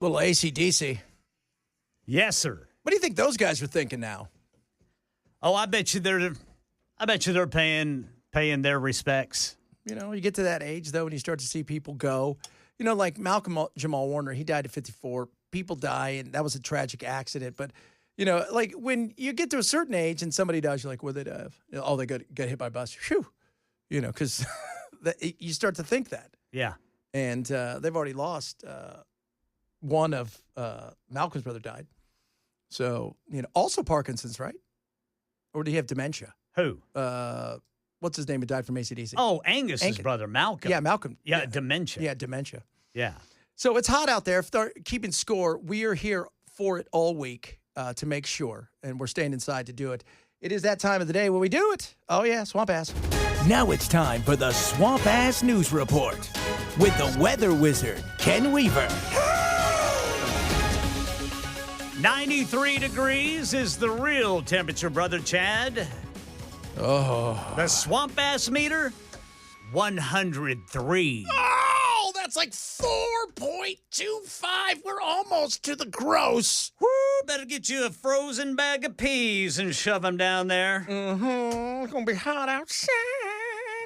Little AC/DC. Yes, sir. What do you think those guys are thinking now? Oh, I bet you they're paying their respects. You know, you get to that age, though, and you start to see people go. You know, like Malcolm Jamal Warner, he died at 54. People die, and that was a tragic accident. But, you know, like when you get to a certain age and somebody dies, you're like, well, they die. Oh, they got hit by a bus. Phew. You know, because you start to think that. Yeah. And they've already lost. One of Malcolm's brother died. So, you know, also Parkinson's, right? Or do he have dementia? Who? What's his name? Who died from AC/DC? Oh, Angus's brother, Malcolm. Yeah, Malcolm. Yeah, dementia. Yeah, dementia. Yeah. So it's hot out there. If they're keeping score, we are here for it all week to make sure, and we're staying inside to do it. It is that time of the day when we do it. Oh, yeah, Swamp Ass. Now it's time for the Swamp Ass News Report with the weather wizard, Ken Weaver. 93 degrees is the real temperature, Brother Chad. Oh. The Swamp Ass meter, 103. Oh, that's like 4.25. We're almost to the gross. Woo, better get you a frozen bag of peas and shove them down there. Mm-hmm. It's going to be hot outside,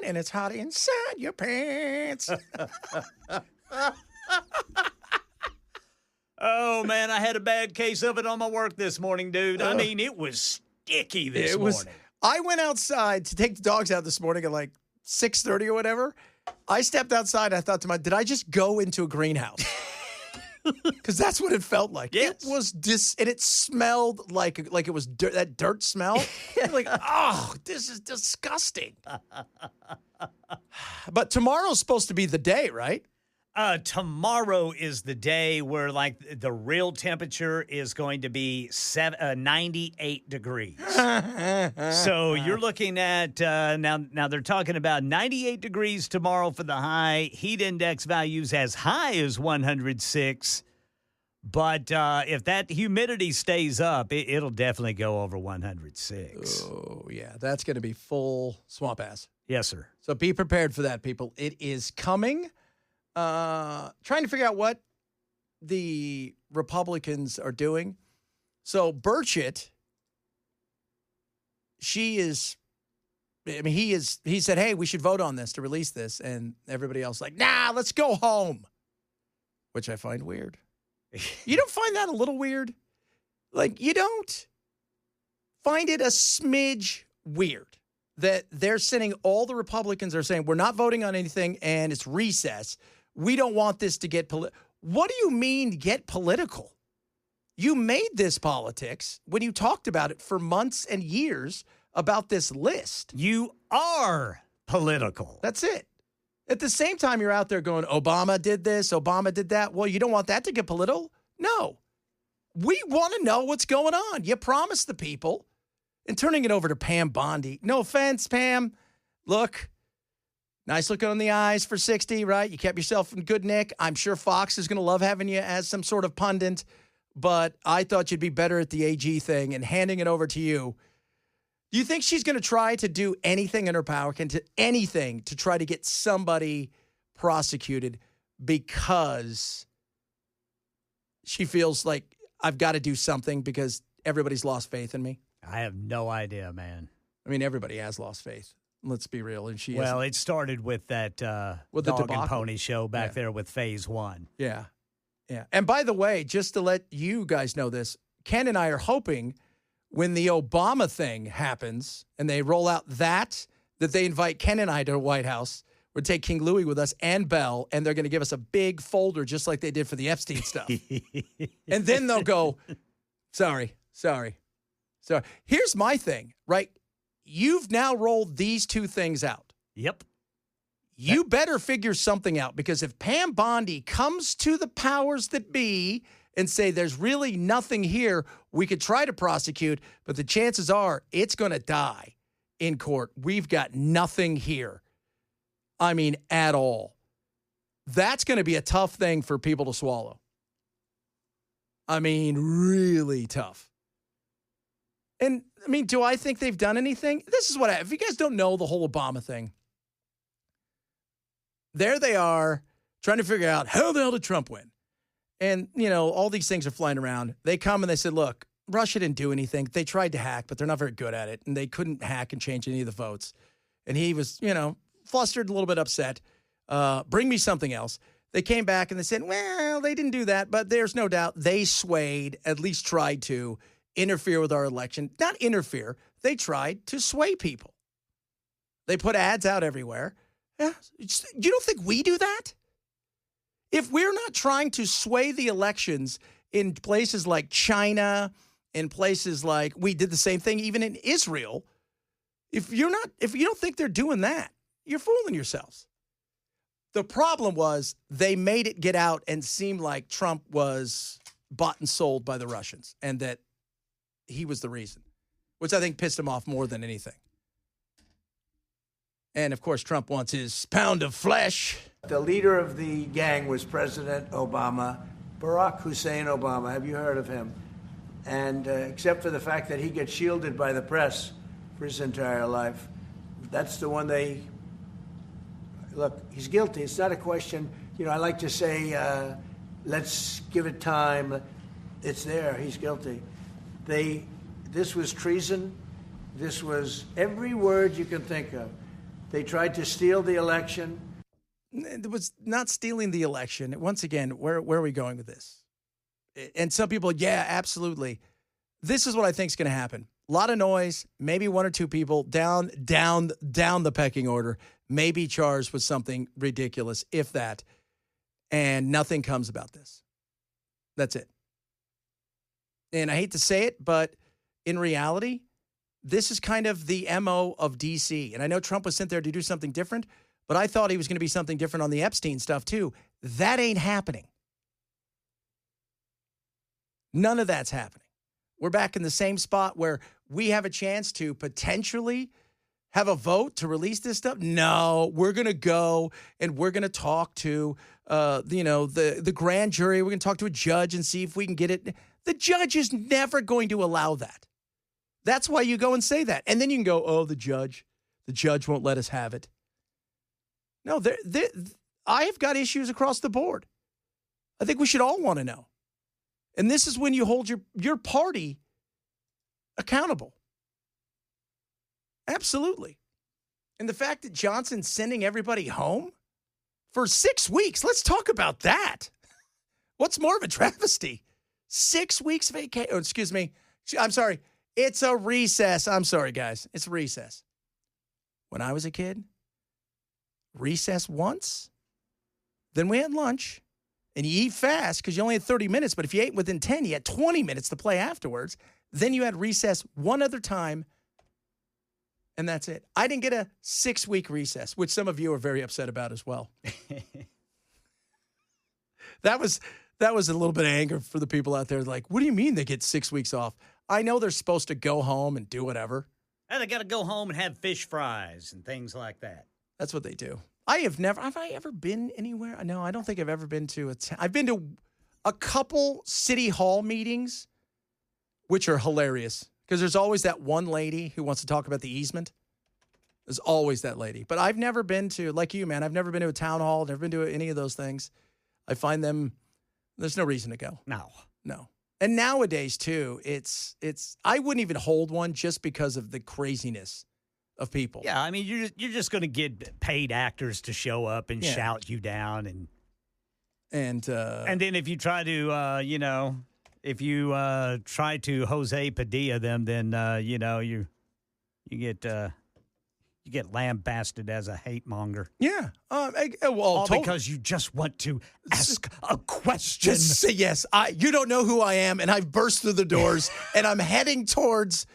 and it's hot inside your pants. Oh, man, I had a bad case of it on my work this morning, dude. I mean, it was sticky this morning. I went outside to take the dogs out this morning at like 6:30 or whatever. I stepped outside. I thought to myself, did I just go into a greenhouse? Because that's what it felt like. Yes. It was and it smelled like it was that dirt smell. Like, oh, this is disgusting. But tomorrow's supposed to be the day, right? Tomorrow is the day where, like, the real temperature is going to be 98 degrees. So you're looking at now they're talking about 98 degrees tomorrow for the high. Heat index values as high as 106. But if that humidity stays up, it'll definitely go over 106. Oh, yeah. That's going to be full swamp ass. Yes, sir. So be prepared for that, people. It is coming. Trying to figure out what the Republicans are doing. So Burchett, he said, hey, we should vote on this to release this. And everybody else like, nah, let's go home, which I find weird. You don't find that a little weird? Like, you don't find it a smidge weird that they're sending, all the Republicans are saying, we're not voting on anything and it's recess. We don't want this to get political. What do you mean get political? You made this politics when you talked about it for months and years about this list. You are political. That's it. At the same time, you're out there going, Obama did this, Obama did that. Well, you don't want that to get political? No. We want to know what's going on. You promised the people. And turning it over to Pam Bondi. No offense, Pam. Look. Nice look on the eyes for 60, right? You kept yourself in good nick. I'm sure Fox is going to love having you as some sort of pundit, but I thought you'd be better at the AG thing and handing it over to you. Do you think she's going to try to do anything in her power, anything to try to get somebody prosecuted because she feels like I've got to do something because everybody's lost faith in me? I have no idea, man. I mean, everybody has lost faith. Let's be real. And well, it started with that with dog the and pony show back there with phase one. Yeah. Yeah. And by the way, just to let you guys know this, Ken and I are hoping when the Obama thing happens and they roll out that they invite Ken and I to the White House. We'll take King Louis with us and Belle, and they're going to give us a big folder just like they did for the Epstein stuff. And then they'll go, sorry. Here's my thing, right? You've now rolled these two things out. Yep. You better figure something out, because if Pam Bondi comes to the powers that be and say there's really nothing here, we could try to prosecute, but the chances are it's going to die in court. We've got nothing here. I mean, at all. That's going to be a tough thing for people to swallow. I mean, really tough. And, I mean, do I think they've done anything? This is what if you guys don't know the whole Obama thing, there they are trying to figure out how the hell did Trump win? And, all these things are flying around. They come and they said, look, Russia didn't do anything. They tried to hack, but they're not very good at it. And they couldn't hack and change any of the votes. And he was, flustered, a little bit upset. Bring me something else. They came back and they said, well, they didn't do that. But there's no doubt they swayed, at least tried to interfere with our election. Not interfere. They tried to sway people. They put ads out everywhere. Yeah. You don't think we do that? If we're not trying to sway the elections in places like China, in places like we did the same thing even in Israel, if you don't think they're doing that, you're fooling yourselves. The problem was they made it get out and seem like Trump was bought and sold by the Russians and that he was the reason, which I think pissed him off more than anything. And, of course, Trump wants his pound of flesh. The leader of the gang was President Obama, Barack Hussein Obama. Have you heard of him? And except for the fact that he gets shielded by the press for his entire life, that's the one they... Look, he's guilty. It's not a question. I like to say, let's give it time. It's there. He's guilty. This was treason. This was every word you can think of. They tried to steal the election. It was not stealing the election. Once again, where are we going with this? And some people, yeah, absolutely. This is what I think is going to happen. A lot of noise, maybe one or two people down the pecking order, maybe charged with something ridiculous, if that, and nothing comes about this. That's it. And I hate to say it, but in reality, this is kind of the MO of D.C. And I know Trump was sent there to do something different, but I thought he was going to be something different on the Epstein stuff too. That ain't happening. None of that's happening. We're back in the same spot where we have a chance to potentially have a vote to release this stuff. No, we're going to go and we're going to talk to, the grand jury. We're going to talk to a judge and see if we can get it. The judge is never going to allow that. That's why you go and say that. And then you can go, oh, the judge won't let us have it. No, I have got issues across the board. I think we should all want to know. And this is when you hold your party accountable. Absolutely. And the fact that Johnson's sending everybody home for 6 weeks, let's talk about that. What's more of a travesty? 6 weeks vacation. Oh, excuse me. I'm sorry. It's a recess. I'm sorry, guys. It's recess. When I was a kid, recess once, then we had lunch, and you eat fast because you only had 30 minutes, but if you ate within 10, you had 20 minutes to play afterwards. Then you had recess one other time, and that's it. I didn't get a 6-week recess, which some of you are very upset about as well. That was a little bit of anger for the people out there. Like, what do you mean they get 6 weeks off? I know they're supposed to go home and do whatever. And they got to go home and have fish fries and things like that. That's what they do. Have I ever been anywhere? No, I don't think I've ever been to I've been to a couple city hall meetings, which are hilarious because there's always that one lady who wants to talk about the easement. There's always that lady. But I've never been to, like you, man, I've never been to a town hall, never been to any of those things. I find them, there's no reason to go. No. And nowadays, too, it's I wouldn't even hold one just because of the craziness of people. Yeah, I mean, you're just going to get paid actors to show up and shout you down. And then if you try to, try to Jose Padilla them, then, you get lambasted as a hate monger. Yeah. Because you just want to ask a question. Just say yes. You don't know who I am, and I've burst through the doors, and I'm heading towards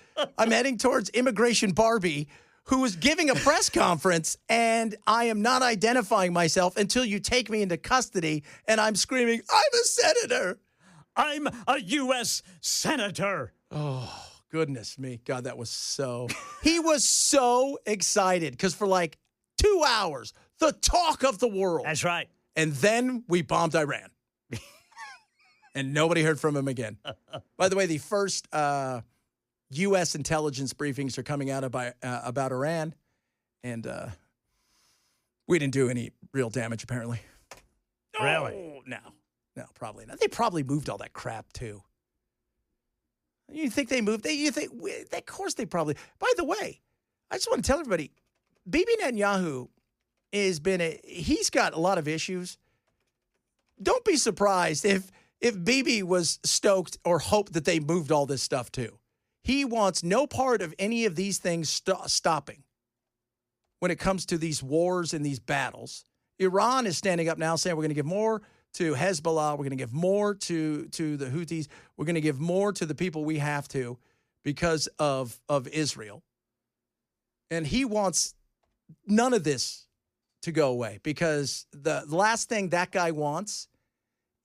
Immigration Barbie, who is giving a press conference, and I am not identifying myself until you take me into custody, and I'm screaming, I'm a senator. I'm a U.S. senator. Oh. Goodness me. God, that was so... He was so excited because for like 2 hours, the talk of the world. That's right. And then we bombed Iran. And nobody heard from him again. By the way, the first U.S. intelligence briefings are coming out about Iran. And we didn't do any real damage, apparently. Really? Oh, no. No, probably not. They probably moved all that crap, too. You think they moved? Of course they probably. By the way, I just want to tell everybody, Bibi Netanyahu he's got a lot of issues. Don't be surprised if Bibi was stoked or hoped that they moved all this stuff, too. He wants no part of any of these things stopping when it comes to these wars and these battles. Iran is standing up now saying we're going to give more to Hezbollah. We're going to give more to the Houthis. We're going to give more to the people we have to because of Israel. And he wants none of this to go away because the last thing that guy wants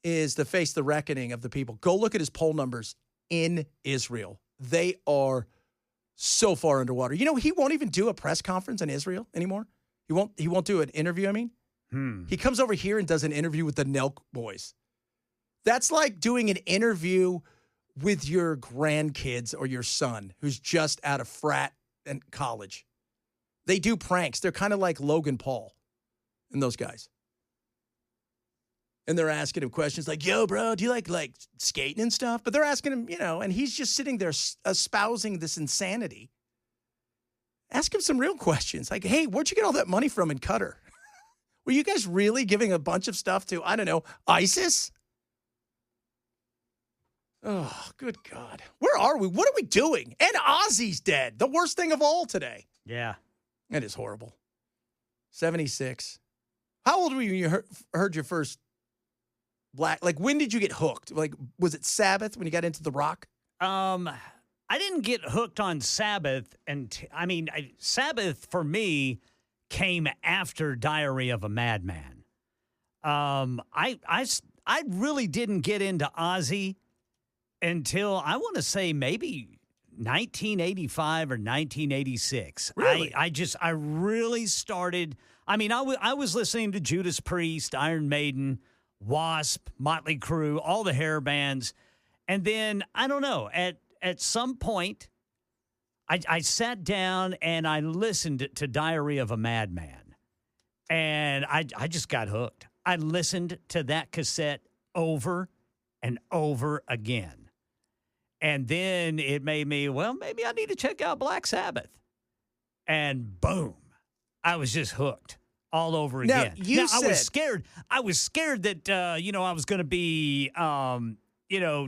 is to face the reckoning of the people. Go look at his poll numbers in Israel. They are so far underwater. You know, he won't even do a press conference in Israel anymore. He won't do an interview, I mean. He comes over here and does an interview with the Nelk boys. That's like doing an interview with your grandkids or your son who's just out of frat and college. They do pranks. They're kind of like Logan Paul and those guys. And they're asking him questions like, yo, bro, do you like skating and stuff? But they're asking him, and he's just sitting there espousing this insanity. Ask him some real questions. Like, hey, where'd you get all that money from in Qatar? Were you guys really giving a bunch of stuff to, I don't know, ISIS? Oh, good God. Where are we? What are we doing? And Ozzy's dead. The worst thing of all today. Yeah. It is horrible. 76. How old were you when you heard your first when did you get hooked? Like, was it Sabbath when you got into the rock? I didn't get hooked on Sabbath. Sabbath for me came after Diary of a Madman. I really didn't get into Ozzy until I want to say maybe 1985 or 1986. Really? I really started. I mean, I was listening to Judas Priest, Iron Maiden, Wasp, Motley Crue, all the hair bands. And then, I don't know, at some point, I sat down and I listened to Diary of a Madman. And I just got hooked. I listened to that cassette over and over again. And then it made me, well, maybe I need to check out Black Sabbath. And boom, I was just hooked all over again. Now, I was scared. I was scared that, I was going to be,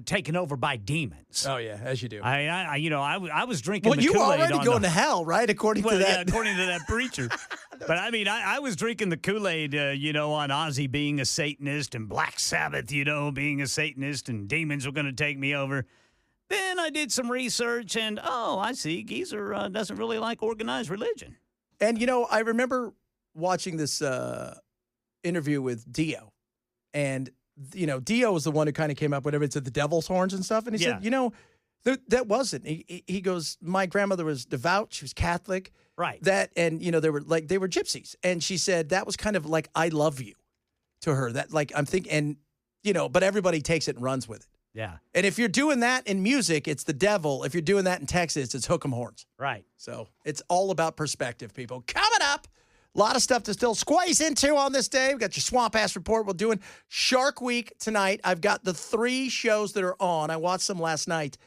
taken over by demons. Oh, yeah, as you do. I was drinking the Kool-Aid. Well, you were already going to hell, right, according to that? Yeah, according to that preacher. But, I was drinking the Kool-Aid, on Ozzy being a Satanist and Black Sabbath, being a Satanist and demons were going to take me over. Then I did some research and, I see, Geezer doesn't really like organized religion. And, I remember watching this interview with Dio. And, Dio was the one who kind of came up with it. It's the devil's horns and stuff. And he said, that wasn't. He goes, my grandmother was devout. She was Catholic. Right. And, they were gypsies. And she said that was kind of like, I love you to her. That, like, I'm thinking, and, but everybody takes it and runs with it. Yeah. And if you're doing that in music, it's the devil. If you're doing that in Texas, it's hook 'em horns. Right. So it's all about perspective, people. Coming up, a lot of stuff to still squeeze into on this day. We've got your Swamp Ass Report. We're doing Shark Week tonight. I've got the 3 shows that are on. I watched them last night.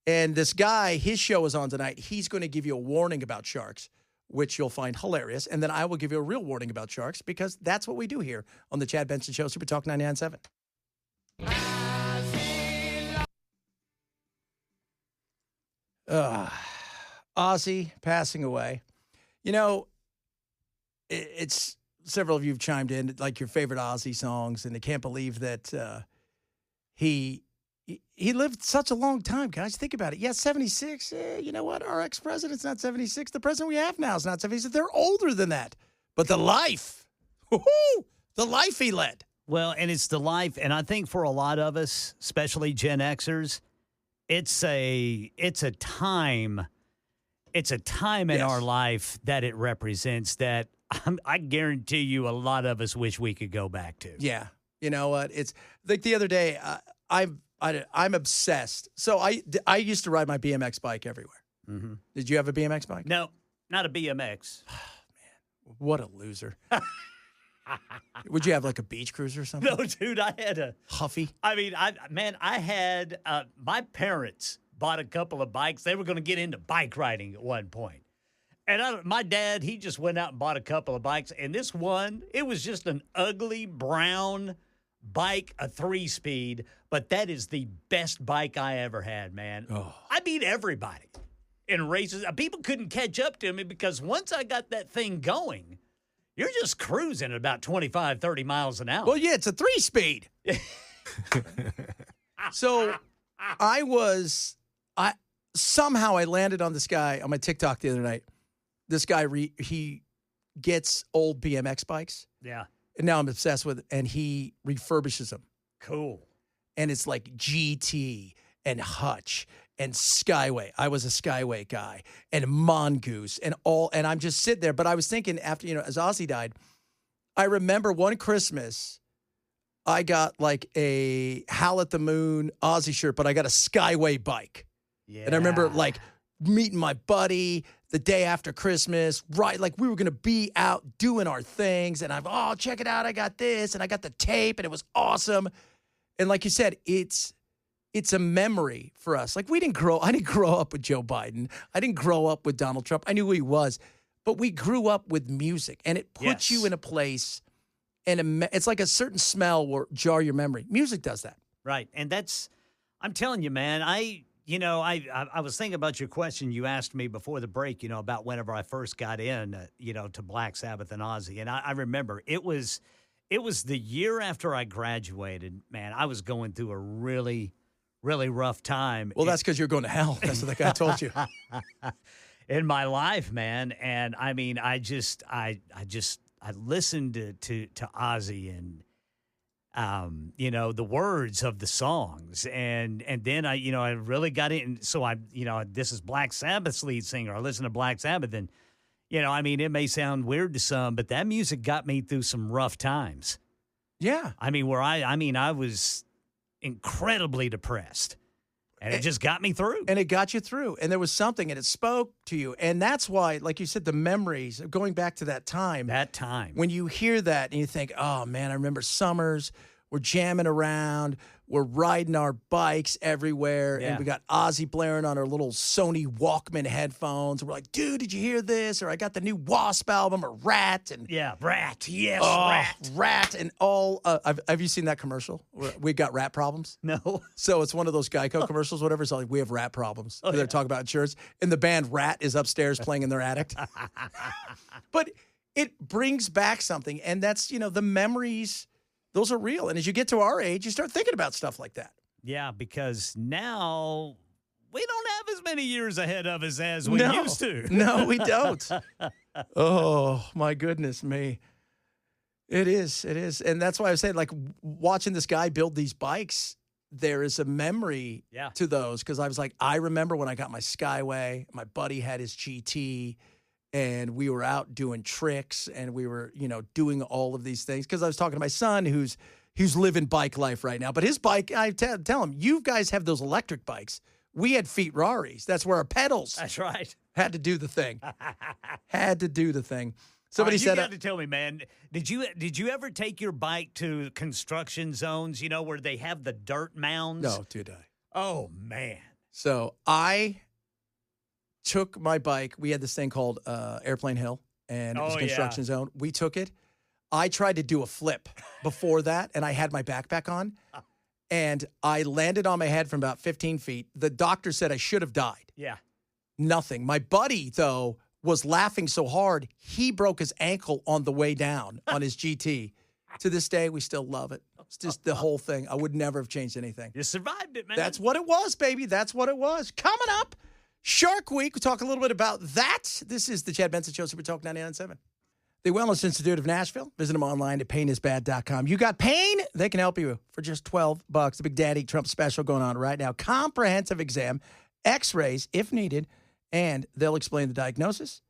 And this guy, his show is on tonight. He's going to give you a warning about sharks, which you'll find hilarious. And then I will give you a real warning about sharks because that's what we do here on the Chad Benson Show, Super Talk 99.7. Ozzy passing away. It's several of you have chimed in, like your favorite Ozzy songs, and they can't believe that he lived such a long time, guys. Think about it. Yeah, 76. You know what? Our ex-president's not 76. The president we have now is not 76. They're older than that. But the life, the life he led. Well, and it's the life, and I think for a lot of us, especially Gen Xers, it's a time in our life that it represents that I guarantee you a lot of us wish we could go back to. Yeah. You know what? It's like the other day, I'm obsessed. So I used to ride my BMX bike everywhere. Mm-hmm. Did you have a BMX bike? No, not a BMX. Man, what a loser. Would you have like a beach cruiser or something? No, dude, I had a Huffy? I mean, I had my parents bought a couple of bikes. They were going to get into bike riding at one point. And my dad, he just went out and bought a couple of bikes. And this one, it was just an ugly brown bike, a 3-speed. But that is the best bike I ever had, man. Oh. I beat everybody in races. People couldn't catch up to me because once I got that thing going, you're just cruising at about 25, 30 miles an hour. Well, yeah, it's a 3-speed. So somehow I landed on this guy on my TikTok the other night. This guy, he gets old BMX bikes. Yeah. And now I'm obsessed with it. And he refurbishes them. Cool. And it's like GT and Hutch and Skyway. I was a Skyway guy. And Mongoose and all. And I'm just sitting there. But I was thinking after, as Ozzy died, I remember one Christmas, I got like a Howl at the Moon Ozzy shirt, but I got a Skyway bike. Yeah. And I remember like meeting my buddy the day after Christmas, right? Like we were going to be out doing our things. And check it out. I got this and I got the tape and it was awesome. And like you said, it's a memory for us. Like I didn't grow up with Joe Biden. I didn't grow up with Donald Trump. I knew who he was, but we grew up with music and it puts you in a place and it's like a certain smell will jar your memory. Music does that. Right. And I'm telling you, man, I was thinking about your question you asked me before the break, about whenever I first got in, to Black Sabbath and Ozzy. And I remember it was the year after I graduated, man, I was going through a really, really rough time. Well, that's because you're going to hell. That's what the guy told you. In my life, man. And I mean, I listened to Ozzy and, the words of the songs. And then I really got in. So this is Black Sabbath's lead singer. I listened to Black Sabbath and, it may sound weird to some, but that music got me through some rough times. Yeah. I mean, I was incredibly depressed. And it just got me through. And it got you through. And there was something, and it spoke to you. And that's why, like you said, the memories of going back to that time. That time. When you hear that and you think, oh, man, I remember summers. We're jamming around. We're riding our bikes everywhere. Yeah. And we got Ozzy blaring on our little Sony Walkman headphones. And we're like, dude, did you hear this? Or I got the new Wasp album or Rat. And yeah, Rat. Yes, Rat. Rat. And all. Have you seen that commercial? We got rat problems? No. So it's one of those Geico commercials, whatever. It's like, we have rat problems. They're talking about insurance. And the band Rat is upstairs playing in their attic. But it brings back something. And that's, the memories. Those are real. And as you get to our age, you start thinking about stuff like that. Yeah, because now we don't have as many years ahead of us as we used to. No, we don't. Oh, my goodness me. It is. And that's why I was saying, like, watching this guy build these bikes, there is a memory to those. Because I was like, I remember when I got my Skyway, my buddy had his GT, and we were out doing tricks and we were, doing all of these things. Because I was talking to my son who's living bike life right now. But his bike, I tell him, you guys have those electric bikes. We had feet Raris. That's where our pedals. That's right. Had to do the thing. Had to do the thing. Somebody said, you got to tell me, man, did you ever take your bike to construction zones, where they have the dirt mounds? No, did I? Oh, man. So I took my bike. We had this thing called Airplane Hill, and it was a construction zone. We took it. I tried to do a flip before that, and I had my backpack on, and I landed on my head from about 15 feet. The doctor said I should have died. Yeah. Nothing. My buddy, though, was laughing so hard, he broke his ankle on the way down on his GT. To this day, we still love it. It's just the whole thing. I would never have changed anything. You survived it, man. That's what it was, baby. That's what it was. Coming up, Shark Week. We'll talk a little bit about that. This is the Chad Benson Show, Super Talk 99.7. The Wellness Institute of Nashville. Visit them online at painisbad.com. You got pain? They can help you for just $12. The Big Daddy Trump special going on right now. Comprehensive exam, x-rays if needed, and they'll explain the diagnosis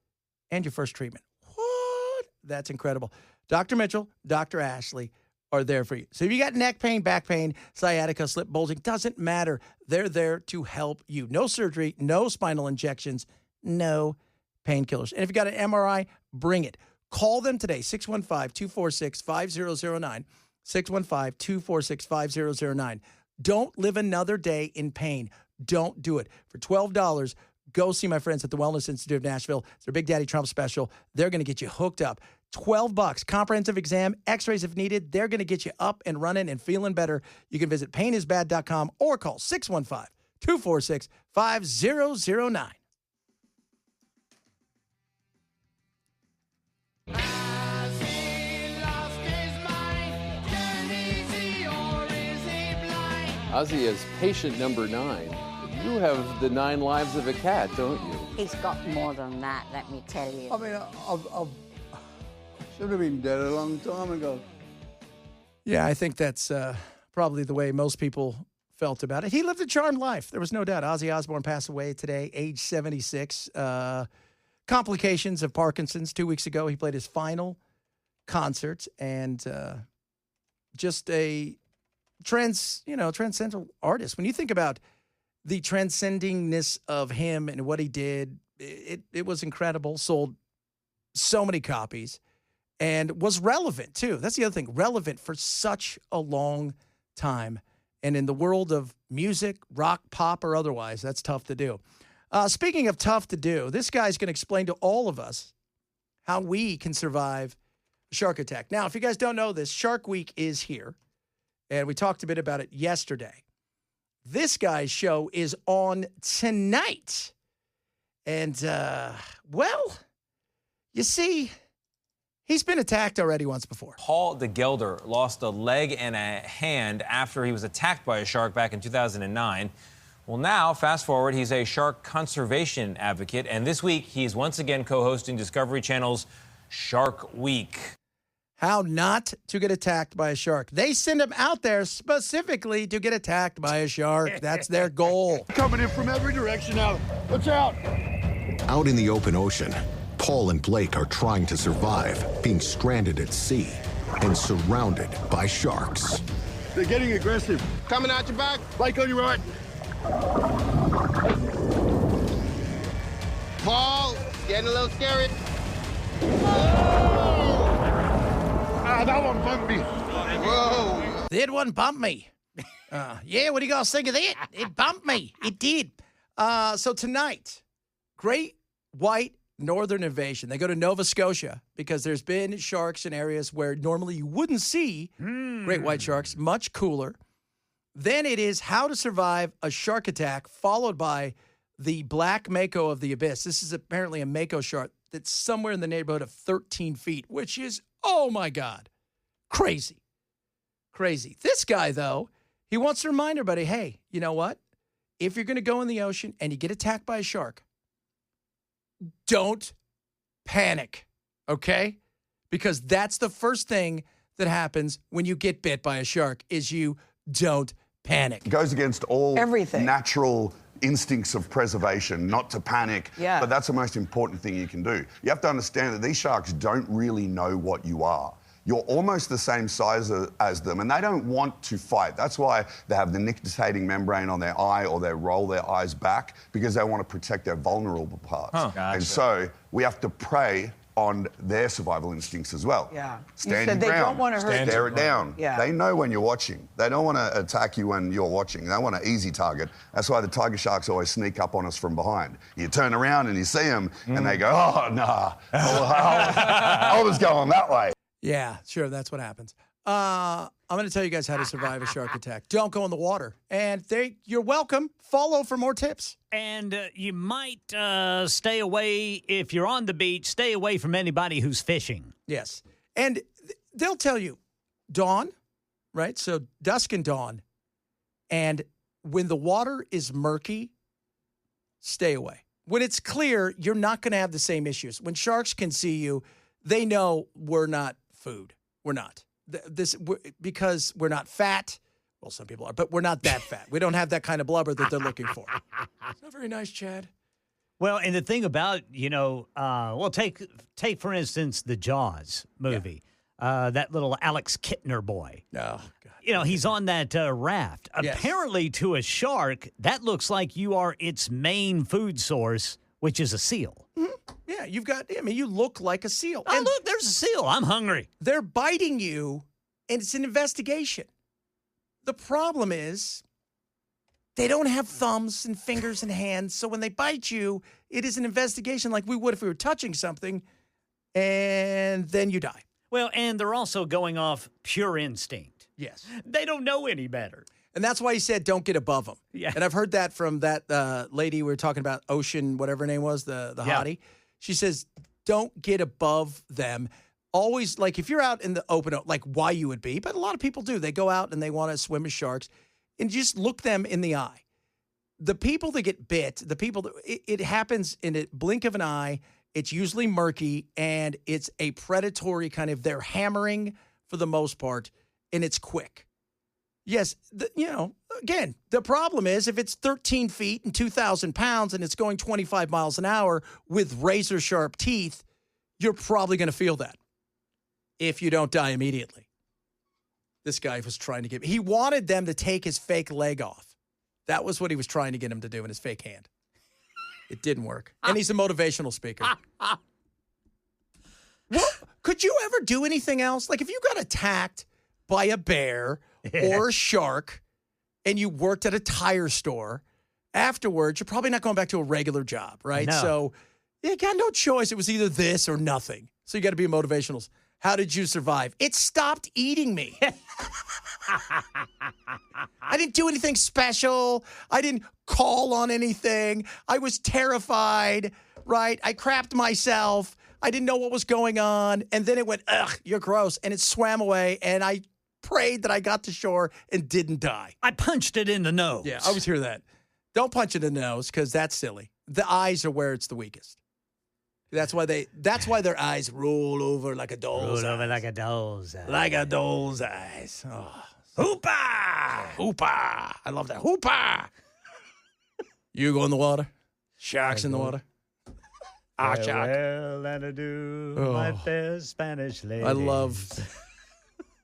and your first treatment. What? That's incredible. Dr. Mitchell, Dr. Ashley are there for you. So if you got neck pain, back pain, sciatica, slip, bulging, doesn't matter. They're there to help you. No surgery, no spinal injections, no painkillers. And if you got an MRI, bring it. Call them today, 615-246-5009, 615-246-5009. Don't live another day in pain. Don't do it. For $12, go see my friends at the Wellness Institute of Nashville. It's their Big Daddy Trump special. They're going to get you hooked up. $12, comprehensive exam, x-rays if needed. They're going to get you up and running and feeling better. You can visit painisbad.com or call 615-246-5009. Ozzy is patient number 9. You have the 9 lives of a cat, don't you? He's got more than that, let me tell you. I mean, I should have been dead a long time ago. Yeah, I think that's probably the way most people felt about it. He lived a charmed life. There was no doubt. Ozzy Osbourne passed away today, age 76. Complications of Parkinson's. 2 weeks ago, he played his final concert, and just a transcendental artist. When you think about the transcendingness of him and what he did, it was incredible. Sold so many copies and was relevant too. That's the other thing, relevant for such a long time. And in the world of music, rock, pop, or otherwise, that's tough to do. Speaking of tough to do, this guy's going to explain to all of us how we can survive a shark attack. Now, if you guys don't know this, Shark Week is here. And we talked a bit about it yesterday. This guy's show is on tonight. And, well, you see, he's been attacked already once before. Paul DeGelder lost a leg and a hand after he was attacked by a shark back in 2009. Well, now, fast forward, he's a shark conservation advocate. And this week, he's once again co-hosting Discovery Channel's Shark Week. How not to get attacked by a shark. They send him out there specifically to get attacked by a shark. That's their goal. Coming in from every direction now. Watch out. Out in the open ocean, Paul and Blake are trying to survive, being stranded at sea and surrounded by sharks. They're getting aggressive. Coming out your back. Blake on your right. Paul, getting a little scary. That one bumped me. Whoa. That one bumped me. Yeah, what do you guys think of that? It bumped me. It did. So tonight, Great White Northern Invasion. They go to Nova Scotia because there's been sharks in areas where normally you wouldn't see great white sharks, much cooler. Then it is how to survive a shark attack, followed by the black mako of the abyss. This is apparently a mako shark that's somewhere in the neighborhood of 13 feet, which is, oh my God, crazy. Crazy. This guy, though, he wants to remind everybody, hey, you know what? If you're going to go in the ocean and you get attacked by a shark, don't panic, okay? Because that's the first thing that happens when you get bit by a shark is you don't panic. It goes against all everything. Natural instincts of preservation, not to panic. Yeah. But that's the most important thing you can do. You have to understand that these sharks don't really know what you are. You're almost the same size as them, and they don't want to fight. That's why they have the nictitating membrane on their eye, or they roll their eyes back, because they want to protect their vulnerable parts. Huh. Gotcha. And so we have to prey on their survival instincts as well. Yeah. Stand You said your they ground. don't want to hurt Stare you. it down. Yeah. They know when you're watching. They don't want to attack you when you're watching. They want an easy target. That's why the tiger sharks always sneak up on us from behind. You turn around and you see them, and they go, oh, nah. I was going that way. Yeah, sure, that's what happens. I'm going to tell you guys how to survive a shark attack. Don't go in the water. And you're welcome. Follow for more tips. And you might stay away, if you're on the beach, stay away from anybody who's fishing. Yes. And they'll tell you, dawn, right? So dusk and dawn. And when the water is murky, stay away. When it's clear, you're not going to have the same issues. When sharks can see you, they know we're not food. We're not. Because we're not fat. Well, some people are, but we're not that fat. We don't have that kind of blubber that they're looking for. It's not very nice, Chad. Well, and the thing about, take for instance, the Jaws movie. Yeah. That little Alex Kittner boy. Oh, God. He's on that raft. Yes. Apparently, to a shark, that looks like you are its main food source, which is a seal. Mm-hmm. Yeah. Yeah, you look like a seal. Oh, look, there's a seal. I'm hungry. They're biting you, and it's an investigation. The problem is they don't have thumbs and fingers and hands, so when they bite you, it is an investigation like we would if we were touching something, and then you die. Well, and they're also going off pure instinct. Yes. They don't know any better. And that's why he said don't get above them. Yeah. And I've heard that from that lady we were talking about, Ocean, whatever her name was, the hottie. She says don't get above them. Always, like, if you're out in the open, like why you would be, but a lot of people do. They go out and they want to swim with sharks, and just look them in the eye. The people that get bit, it happens in a blink of an eye. It's usually murky, and it's a predatory kind of, they're hammering for the most part, and it's quick. Yes, again, the problem is if it's 13 feet and 2,000 pounds and it's going 25 miles an hour with razor-sharp teeth, you're probably going to feel that if you don't die immediately. This guy was trying to he wanted them to take his fake leg off. That was what he was trying to get him to do in his fake hand. It didn't work. And he's a motivational speaker. Well, could you ever do anything else? Like if you got attacked by a bear or a shark and you worked at a tire store, afterwards, you're probably not going back to a regular job, right? No. So you got no choice. It was either this or nothing. So you got to be motivational. How did you survive? It stopped eating me. I didn't do anything special. I didn't call on anything. I was terrified, right? I crapped myself. I didn't know what was going on. And then it went, ugh, you're gross. And it swam away. And I prayed that I got to shore and didn't die. I punched it in the nose. Yeah, I always hear that. Don't punch it in the nose because that's silly. The eyes are where it's the weakest. That's why their eyes roll over like a doll's eyes. Roll over like a doll's eyes. Like a doll's eyes. Oh. Hoopa! Hoopa! I love that. Hoopa! You go in the water. Sharks in the water. Shark. Well, and I do, my fair Spanish lady. I love.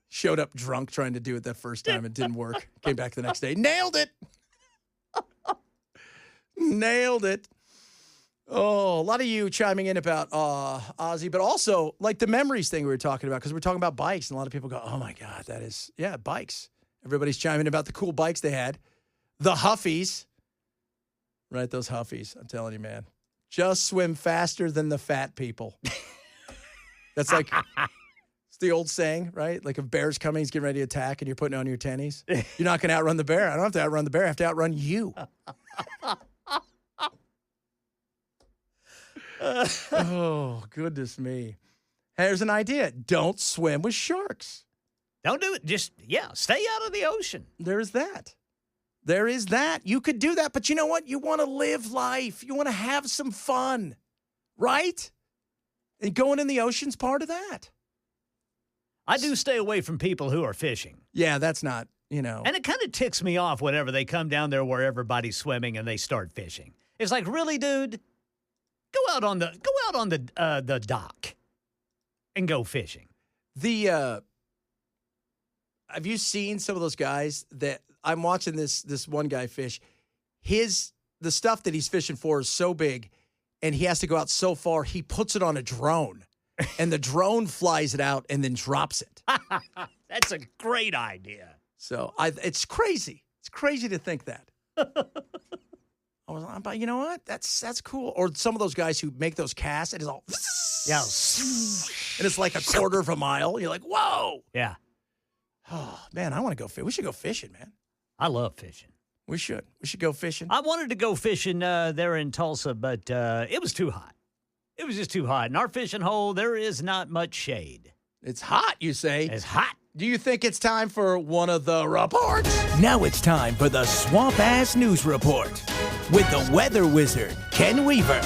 Showed up drunk trying to do it that first time. It didn't work. Came back the next day. Nailed it. Nailed it. Oh, a lot of you chiming in about Ozzy, but also like the memories thing we were talking about because we're talking about bikes, and a lot of people go, oh, my God, that is, bikes. Everybody's chiming in about the cool bikes they had. The Huffies. Right, those Huffies. I'm telling you, man. Just swim faster than the fat people. That's like, it's the old saying, right? Like if bear's coming, he's getting ready to attack, and you're putting on your tennies. You're not going to outrun the bear. I don't have to outrun the bear. I have to outrun you. Oh, goodness me. Here's an idea. Don't swim with sharks. Don't do it. Just, stay out of the ocean. There's that. There is that. You could do that, but you know what? You want to live life. You want to have some fun, right? And going in the ocean's part of that. I do stay away from people who are fishing. Yeah, that's not, And it kind of ticks me off whenever they come down there where everybody's swimming and they start fishing. It's like, really, dude? Go out on the dock and go fishing. Have you seen some of those guys that I'm watching this one guy fish? The stuff that he's fishing for is so big, and he has to go out so far, he puts it on a drone, and the drone flies it out and then drops it. That's a great idea. So it's crazy. It's crazy to think that. I was like, but you know what? That's cool. Or some of those guys who make those casts, it is all, Yeah. and it's like a quarter of a mile. You're like, whoa. Yeah. Oh, man, I want to go fish. We should go fishing, man. I love fishing. We should. We should go fishing. I wanted to go fishing there in Tulsa, but it was too hot. It was just too hot. In our fishing hole, there is not much shade. It's hot, you say? It's hot. Do you think it's time for one of the reports? Now it's time for the Swamp Ass News Report with the weather wizard, Ken Weaver.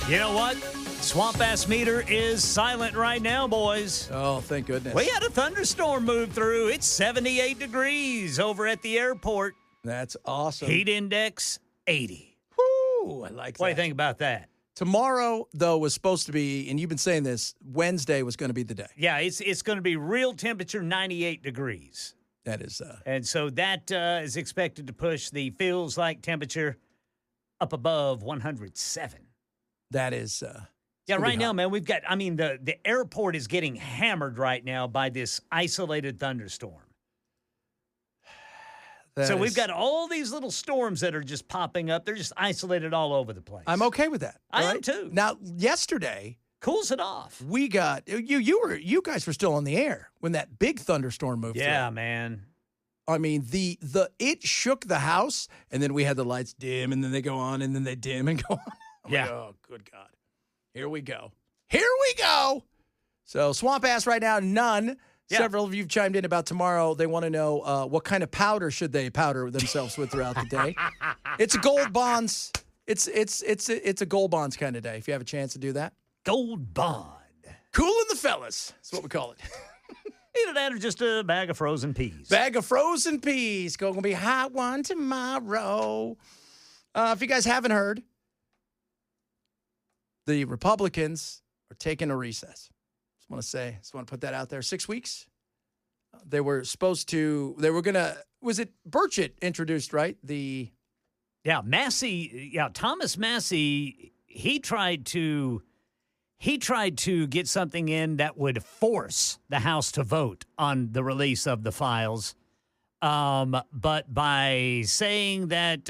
You know what? Swamp Ass meter is silent right now, boys. Oh, thank goodness. We had a thunderstorm move through. It's 78 degrees over at the airport. That's awesome. Heat index, 80. Woo, I like that. What do you think about that? Tomorrow, though, was supposed to be, and you've been saying this, Wednesday was going to be the day. Yeah, it's going to be real temperature, 98 degrees. That is. And so that is expected to push the feels like temperature up above 107. That is. Yeah, right now, man, we've got, the airport is getting hammered right now by this isolated thunderstorm. So we've got all these little storms that are just popping up. They're just isolated all over the place. I'm okay with that. I am too. Now, yesterday cools it off. We got you guys were still on the air when that big thunderstorm moved through. Yeah, man. I mean, it shook the house, and then we had the lights dim, and then they go on, and then they dim and go on. Yeah. Like, oh, good God. Here we go. So swamp ass right now, none. Yeah. Several of you have chimed in about tomorrow. They want to know what kind of powder should they powder themselves with throughout the day. It's a gold bonds. It's a gold bonds kind of day. If you have a chance to do that, gold bond, cooling the fellas. That's what we call it. Either that or just a bag of frozen peas. Bag of frozen peas. Gonna be a hot one tomorrow. If you guys haven't heard, the Republicans are taking a recess. Just want to put that out there. 6 weeks. They were was it Burchett introduced, right? Thomas Massey, he tried to get something in that would force the House to vote on the release of the files. But by saying that,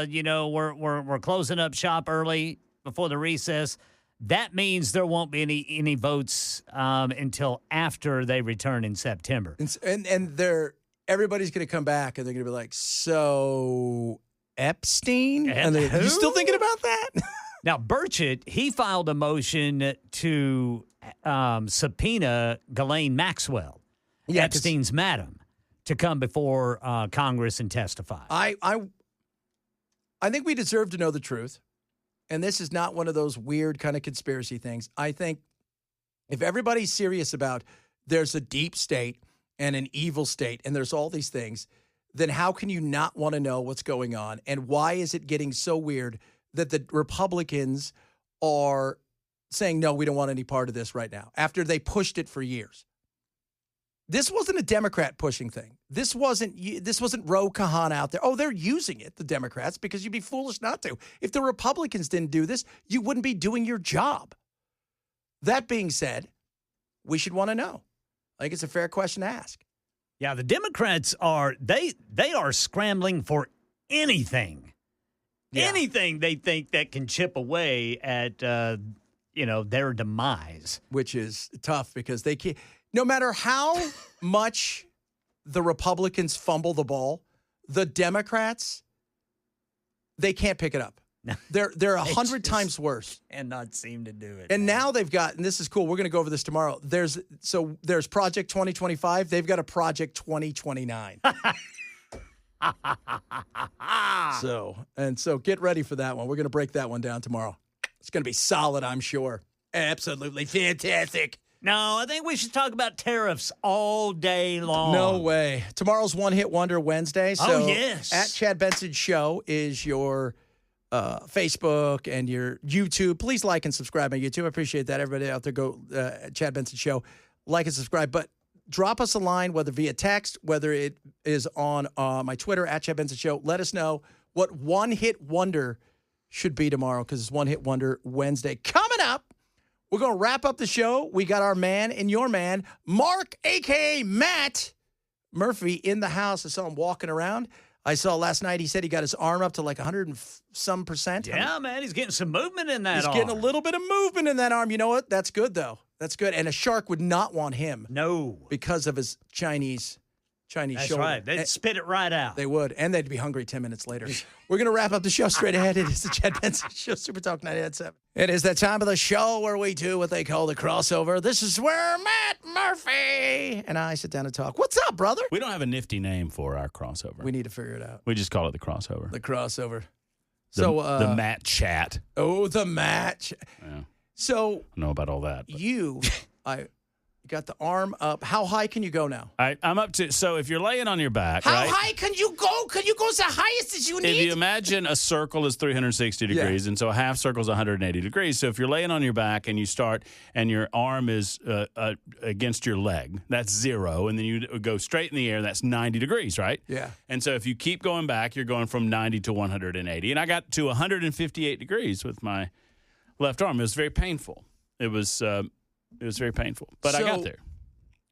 we're closing up shop early before the recess, that means there won't be any votes until after they return in September. And everybody's going to come back and they're going to be like, so Epstein? And you still thinking about that? Now, Burchett, he filed a motion to subpoena Ghislaine Maxwell, Epstein's madam, to come before Congress and testify. I think we deserve to know the truth. And this is not one of those weird kind of conspiracy things. I think if everybody's serious about there's a deep state and an evil state and there's all these things, then how can you not want to know what's going on? And why is it getting so weird that the Republicans are saying, no, we don't want any part of this right now, after they pushed it for years? This wasn't a Democrat pushing thing. This wasn't Ro Khanna out there. Oh, they're using it, the Democrats, because you'd be foolish not to. If the Republicans didn't do this, you wouldn't be doing your job. That being said, we should want to know. I think it's a fair question to ask. Yeah, the Democrats are scrambling for anything. Yeah. Anything they think that can chip away at their demise. Which is tough because they can't. No matter how much the Republicans fumble the ball, the Democrats, they can't pick it up. They're 100 times worse. And not seem to do it. And now they've got, and this is cool, we're going to go over this tomorrow. There's Project 2025. They've got a Project 2029. So get ready for that one. We're going to break that one down tomorrow. It's going to be solid, I'm sure. Absolutely fantastic. No, I think we should talk about tariffs all day long. No way. Tomorrow's One Hit Wonder Wednesday. So yes. At Chad Benson Show is your Facebook and your YouTube. Please like and subscribe on YouTube. I appreciate that. Everybody out there, go Chad Benson Show. Like and subscribe. But drop us a line, whether via text, whether it is on my Twitter, at Chad Benson Show. Let us know what One Hit Wonder should be tomorrow, because it's One Hit Wonder Wednesday. Coming up, we're going to wrap up the show. We got our man and your man, Mark, a.k.a. Matt Murphy, in the house. I saw him walking around. I saw last night he said he got his arm up to like 100 and some percent. Yeah, man, he's getting some movement in that arm. He's getting a little bit of movement in that arm. You know what? That's good, though. That's good. And a shark would not want him. No. Because of his Chinese That's shoulder. right. They'd spit it right out. They would. And they'd be hungry 10 minutes later. We're going to wrap up the show straight ahead. It is the Chad Benson Show, Super Talk 98.7. It is that time of the show where we do what they call the crossover. This is where Matt Murphy and I sit down and talk. What's up, brother? We don't have a nifty name for our crossover. We need to figure it out. We just call it the crossover. The crossover. The Matt Chat. Oh, the match. Yeah. So I don't know about all that. But. You got the arm up. How high can you go now? I'm up to, so if you're laying on your back, How right? high can you go? Can you go as the highest as you need? If you imagine a circle is 360 degrees, and so a half circle is 180 degrees. So if you're laying on your back and you start, and your arm is against your leg, that's 0, and then you go straight in the air, that's 90 degrees, right? Yeah. And so if you keep going back, you're going from 90 to 180. And I got to 158 degrees with my left arm. It was very painful. It was very painful, but I got there.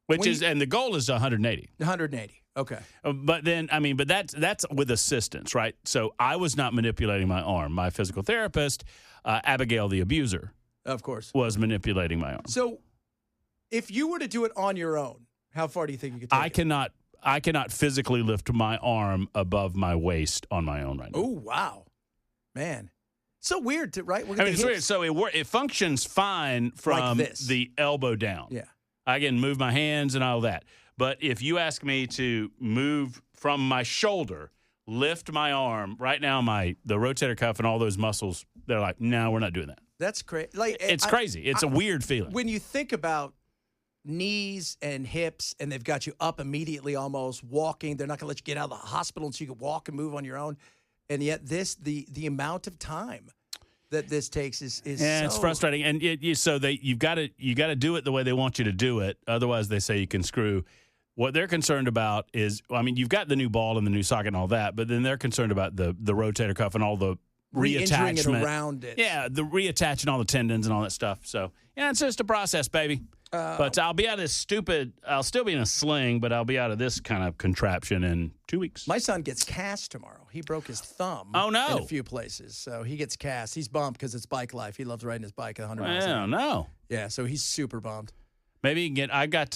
And the goal is 180. 180. Okay. But that's with assistance, right? So I was not manipulating my arm. My physical therapist, Abigail the abuser, of course, was manipulating my arm. So if you were to do it on your own, how far do you think you could take it? I cannot physically lift my arm above my waist on my own right now. Oh, wow. Man. So weird, right? It's weird. So it functions fine from like the elbow down. Yeah. I can move my hands and all that. But if you ask me to move from my shoulder, lift my arm, right now the rotator cuff and all those muscles, they're like, no, we're not doing that. That's crazy. It's crazy. It's a weird feeling. When you think about knees and hips, and they've got you up immediately almost, walking, they're not going to let you get out of the hospital until you can walk and move on your own. And yet the amount of time that this takes is it's frustrating. And you've got to do it the way they want you to do it. Otherwise, they say you can screw. What they're concerned about is, you've got the new ball and the new socket and all that, but then they're concerned about the rotator cuff and all the reattachment it around it. Yeah, the reattaching all the tendons and all that stuff. So it's just a process, baby. But I'll be out of this stupid. I'll still be in a sling, but I'll be out of this kind of contraption in 2 weeks. My son gets cast tomorrow. He broke his thumb. Oh no! In a few places, so he gets cast. He's bummed because it's bike life. He loves riding his bike at 100 miles an hour. Oh no! Yeah, so he's super bummed. Maybe you can get. I've got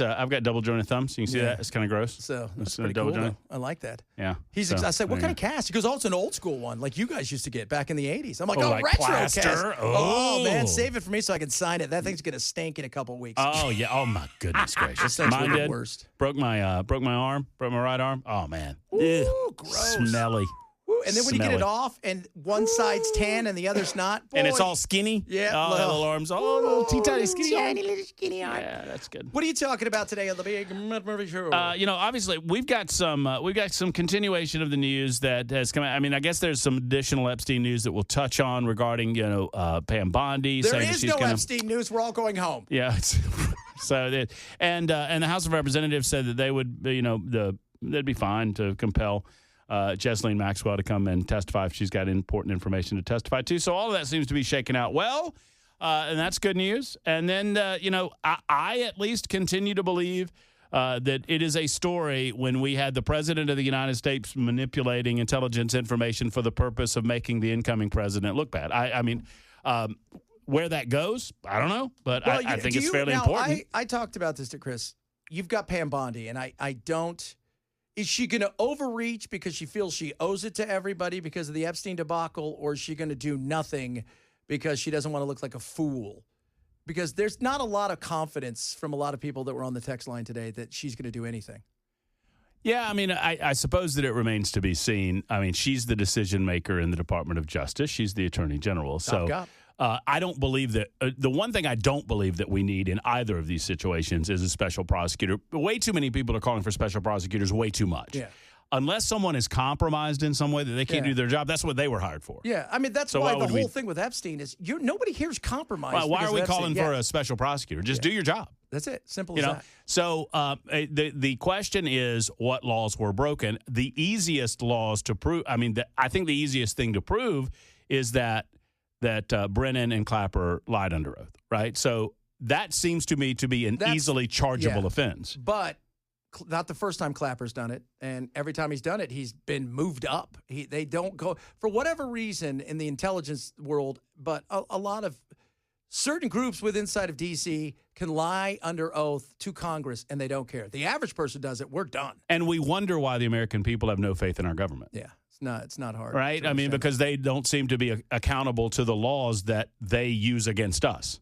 double jointed thumbs. You can see that. It's kind of gross. So that's pretty cool. Though. I like that. Yeah. I said, what kind of cast? He goes, it's an old school one, like you guys used to get back in the 80s. I'm like, like retro plaster? cast. Oh man, save it for me so I can sign it. That thing's gonna stink in a couple weeks. Oh yeah. Oh my goodness gracious. Mine did. Worst. Broke my arm. Broke my right arm. Oh man. Ooh, gross. Smelly. And then when you get it off, and one side's tan and the other's not, boy, and it's all skinny. Yeah, oh, little arms. Oh, little teeny skinny arm. little skinny arm. Yeah, that's good. What are you talking about today on the Big Movie Show? Obviously we've got some continuation of the news that has come out. I guess there's some additional Epstein news that we'll touch on regarding Pam Bondi. There is no Epstein news. We're all going home. Yeah. So and the House of Representatives said that they would they'd be fine to compel Jesselyn Maxwell to come and testify if she's got important information to testify to. So all of that seems to be shaken out well, and that's good news. And then, I at least continue to believe that it is a story when we had the president of the United States manipulating intelligence information for the purpose of making the incoming president look bad. Where that goes, I don't know, but I think it's fairly important. I talked about this to Chris. You've got Pam Bondi, and I don't. Is she going to overreach because she feels she owes it to everybody because of the Epstein debacle, or is she going to do nothing because she doesn't want to look like a fool? Because there's not a lot of confidence from a lot of people that were on the text line today that she's going to do anything. Yeah, I suppose that it remains to be seen. She's the decision maker in the Department of Justice. She's the Attorney General. So I don't believe that the one thing I don't believe that we need in either of these situations is a special prosecutor. Way too many people are calling for special prosecutors way too much. Yeah. Unless someone is compromised in some way that they can't do their job, that's what they were hired for. Yeah, that's why the whole thing with Epstein is nobody here is compromised. Why are we calling for a special prosecutor? Just do your job. That's it. Simple as that. So the question is, what laws were broken? The easiest laws to prove. I think the easiest thing to prove is that Brennan and Clapper lied under oath, right? So that seems to me to be an easily chargeable offense. But not the first time Clapper's done it, and every time he's done it, he's been moved up. They don't go, for whatever reason in the intelligence world, but a lot of certain groups inside of D.C. can lie under oath to Congress, and they don't care. The average person does it, we're done. And we wonder why the American people have no faith in our government. Yeah. It's not hard. Right? Because they don't seem to be accountable to the laws that they use against us.